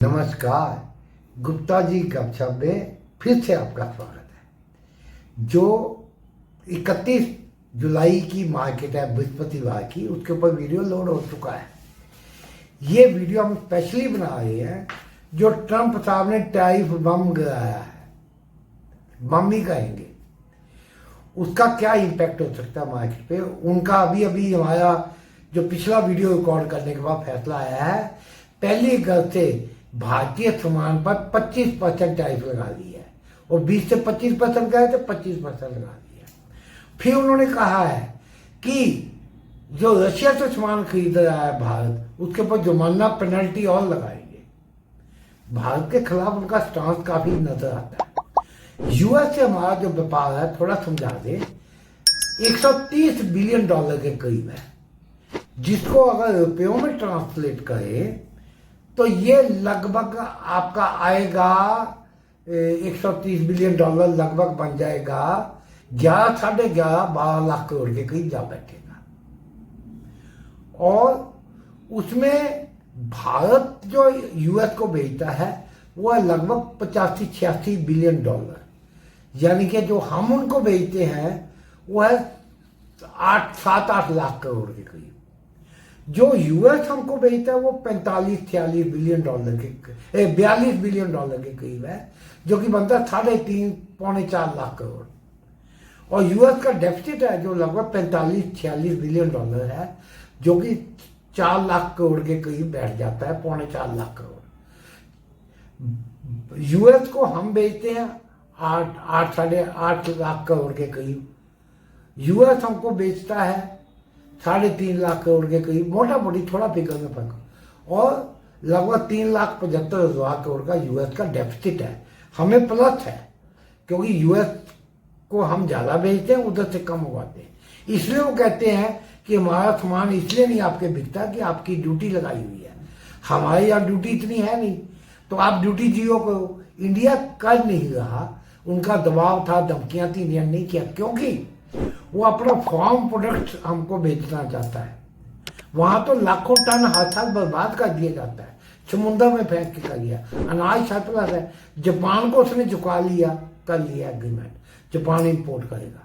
नमस्कार, गुप्ता जी गपशप में फिर से आपका स्वागत है। जो 31 जुलाई की मार्केट है बृहस्पतिवार की, उसके ऊपर वीडियो लोड हो चुका है। ये वीडियो हम स्पेशली बना रहे हैं जो ट्रंप साहब ने टैरिफ बम गिराया है, बम ही कहेंगे, उसका क्या इम्पैक्ट हो सकता है मार्केट पे। उनका अभी अभी हमारा जो पिछला वीडियो रिकॉर्ड करने के बाद फैसला आया है, पहली अगस्त से भारतीय सामान पर 25% टैरिफ लगा दी है और 20 से 25% गए तो 25% लगा दिया। फिर उन्होंने कहा है कि जो रशिया से सामान खरीद रहा है भारत, उसके ऊपर जुर्माना पेनल्टी और लगाएंगे। भारत के खिलाफ उनका स्टांस काफी नजर आता है। यूएस से हमारा जो व्यापार है, थोड़ा समझा दे, 130 बिलियन डॉलर के करीब है, जिसको अगर रुपयों में ट्रांसलेट करें तो ये लगभग आपका आएगा 130 बिलियन डॉलर लगभग बन जाएगा 11-11.5-12 लाख करोड़ के करीब जा बैठेगा। और उसमें भारत जो यूएस को भेजता है वो है लगभग 85-86 बिलियन डॉलर, यानी कि जो हम उनको भेजते हैं वो है 7-8 लाख करोड़ के करीब। जो यूएस हमको भेजता है वो 45-46 बिलियन डॉलर के 42 बिलियन डॉलर के करीब है, जो कि बनता है 3.5-4 लाख करोड़। और यूएस का डेफिसिट है जो लगभग 45-46 बिलियन डॉलर है, जो कि 4 लाख करोड़ के करीब बैठ जाता है, 3.25-4 लाख करोड़। यूएस को हम भेजते हैं 8-8 लाख करोड़ के करीब, यूएस हमको बेचता है 3.5 लाख करोड़ के करीब, मोटा मोटी थोड़ा फिगर में फर्क। और लगभग 3,75,000 करोड़ का यूएस का डेफिसिट है। हमें प्लस है क्योंकि यूएस को हम ज्यादा बेचते हैं, उधर से कम उगाते हैं। इसलिए वो कहते हैं कि हमारा सामान इसलिए नहीं आपके बिकता कि आपकी ड्यूटी लगाई हुई है। हमारे यहाँ ड्यूटी इतनी है नहीं, तो आप ड्यूटी जीरो करो। इंडिया कर नहीं रहा, उनका दबाव था, धमकियां थी, इंडिया नहीं किया, क्योंकि वो अपना फार्म प्रोडक्ट हमको बेचना चाहता है। वहां तो लाखों टन हर साल बर्बाद कर दिया जाता है, समुद्र में फेंक के कर दिया। अनाज सरप्लस है, जापान को उसने झुका लिया, कर लिया एग्रीमेंट, जापान इंपोर्ट करेगा।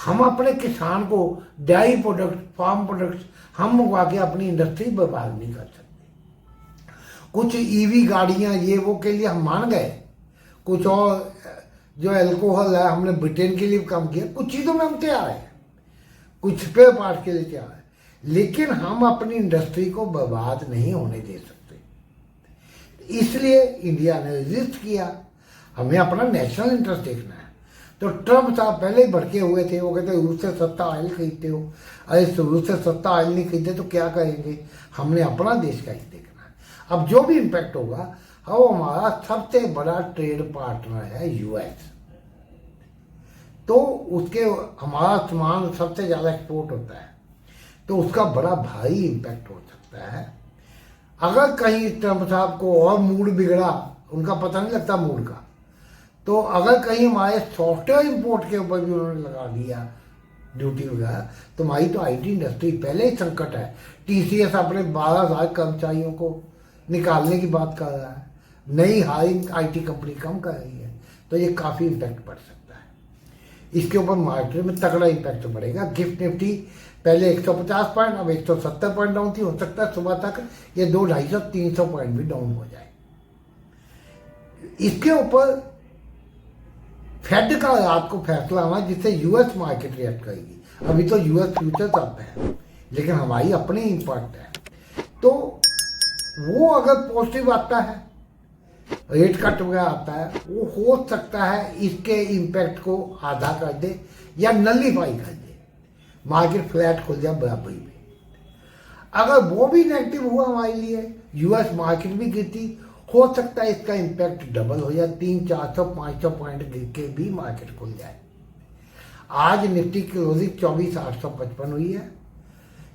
हम अपने किसान को डेयरी प्रोडक्ट, फार्म प्रोडक्ट्स हम मंगवा के अपनी इंडस्ट्री बर्बाद नहीं कर सकते। कुछ ईवी गाड़ियां ये वो के लिए हम मान गए, कुछ और जो अल्कोहल है हमने ब्रिटेन के लिए कम किया, कुछ चीजों में हम तैयार हैं, कुछ स्पेयर पार्ट के लिए तैयार है, लेकिन हम अपनी इंडस्ट्री को बर्बाद नहीं होने दे सकते। इसलिए इंडिया ने रजिस्ट किया। हमें अपना नेशनल इंटरेस्ट देखना है। तो ट्रंप साहब पहले ही भड़के हुए थे, वो कहते रूस से सस्ता ऑयल खरीदते हो, अरे रूस से सस्ता ऑयल नहीं खरीदते तो क्या करेंगे। हमने अपना देश का ही देखना है। अब जो भी इम्पैक्ट होगा, वो हमारा सबसे बड़ा ट्रेड पार्टनर है यूएस, तो उसके हमारा सामान सबसे ज्यादा एक्सपोर्ट होता है, तो उसका बड़ा भारी इम्पैक्ट हो सकता है। अगर कहीं ट्रंप साहब को और मूड बिगड़ा, उनका पता नहीं लगता मूड का, तो अगर कहीं हमारे सॉफ्टवेयर इंपोर्ट के ऊपर भी उन्होंने लगा दिया ड्यूटी वगैरह, तो हमारी तो आईटी इंडस्ट्री पहले ही संकट है। टीसीएस अपने 12,000 कर्मचारियों को निकालने की बात कर रहा है, नई हायरिंग आईटी कंपनी कम कर रही है, तो ये काफी इम्पैक्ट पड़ सकता है। इसके ऊपर मार्केट में तगड़ा इम्पैक्ट पड़ेगा। गिफ्ट निफ्टी पहले 150 पॉइंट, अब 170 पॉइंट डाउन थी, हो सकता है सुबह तक ये 200-250-300 पॉइंट भी डाउन हो जाए। इसके ऊपर फेड का रात को फैसला आना, जिससे यूएस मार्केट रिएक्ट करेगी। अभी तो यूएस फ्यूचर्स अप है, लेकिन हमारी अपनी इम्पैक्ट है, तो वो अगर पॉजिटिव आता है, रेट कट वगैरह आता है, वो हो सकता है इसके इम्पैक्ट को आधा कर दे या नलीफाई कर दे, मार्केट फ्लैट खुल जाए बराबरी में। अगर वो भी नेगेटिव हुआ हमारे लिए, यूएस मार्केट भी गिरती, हो सकता है इसका इम्पैक्ट डबल हो जाए, 300-400-500 पॉइंट गिर के भी मार्केट खुल जाए। आज निफ्टी की क्लोजिंग 24,855 हुई है,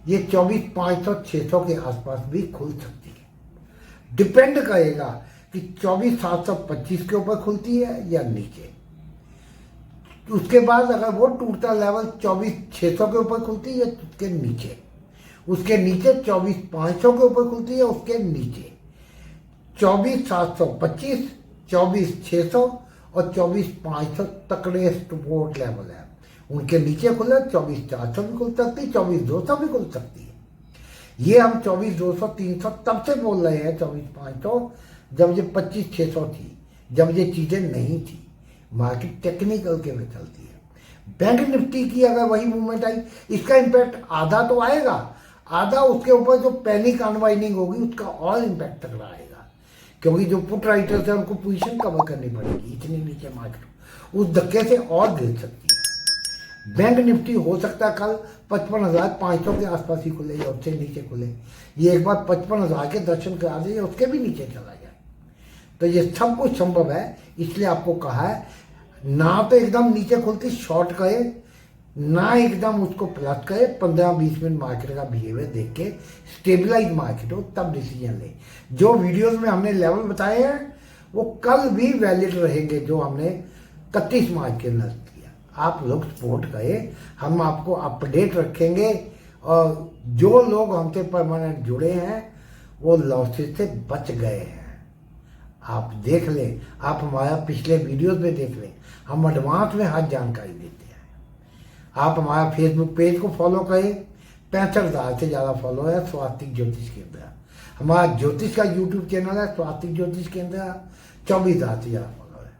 ये 24,500-600 के आसपास भी खुल सकती है। डिपेंड करेगा कि 24,725 के ऊपर खुलती है या नीचे। उसके बाद अगर वो टूटता लेवल 24,600 के ऊपर खुलती है या उसके नीचे, उसके नीचे 24,500 के ऊपर खुलती है, उसके नीचे 24,725, 24,600 और 24,500 तकड़े सपोर्ट लेवल है। उनके नीचे खुले 24,400 भी खुल सकती है, 24,200 भी खुल सकती है। ये हम 24,200 300 तब से बोल रहे हैं, 24,500 जब ये 25,600 थी, जब ये चीजें नहीं थी। मार्केट टेक्निकल के में चलती है। बैंक निफ्टी की अगर वही मूवमेंट आई, इसका इम्पैक्ट आधा तो आएगा, आधा उसके ऊपर जो पैनिक अनवाइंडिंग होगी उसका और इम्पैक्ट तक आएगा, क्योंकि जो पुट राइटर्स है उनको पोजीशन कवर करनी पड़ेगी। इतनी नीचे मार्केट उस धक्के से और गिर सकती है। बैंक निफ्टी हो सकता है कल 55,500 के आसपास ही खुले या उससे नीचे खुले। ये एक बार 55,000 के दर्शन करा दे या उसके भी नीचे चला जाए, तो ये सब कुछ संभव है। इसलिए आपको कहा है ना तो एकदम नीचे खुलती शॉर्ट करे, ना एकदम उसको प्लस करे। 15-20 मिनट मार्केट का बिहेवियर देख के स्टेबलाइज मार्केट हो तब डिसीजन ले। जो वीडियोस में हमने लेवल बताए हैं वो कल भी वैलिड रहेंगे, जो हमने 31 मार्च के अंदर किया। आप लोग सपोर्ट करें, हम आपको अपडेट रखेंगे। और जो लोग हमसे परमानेंट जुड़े हैं वो लॉसेस से बच गए हैं। आप देख लें, आप हमारा पिछले वीडियोस में देख लें, हम एडवांस में हर जानकारी देते हैं। आप हमारा फेसबुक पेज को फॉलो करें, 65,000 से ज़्यादा फॉलो है स्वास्तिक ज्योतिष केंद्र। हमारा ज्योतिष का यूट्यूब चैनल है स्वास्तिक ज्योतिष केंद्र, 24,000 से ज़्यादा फॉलो है।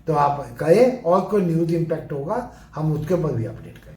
तो आप करें, और कोई न्यूज़ इम्पैक्ट होगा हम उसके ऊपर भी अपडेट करें।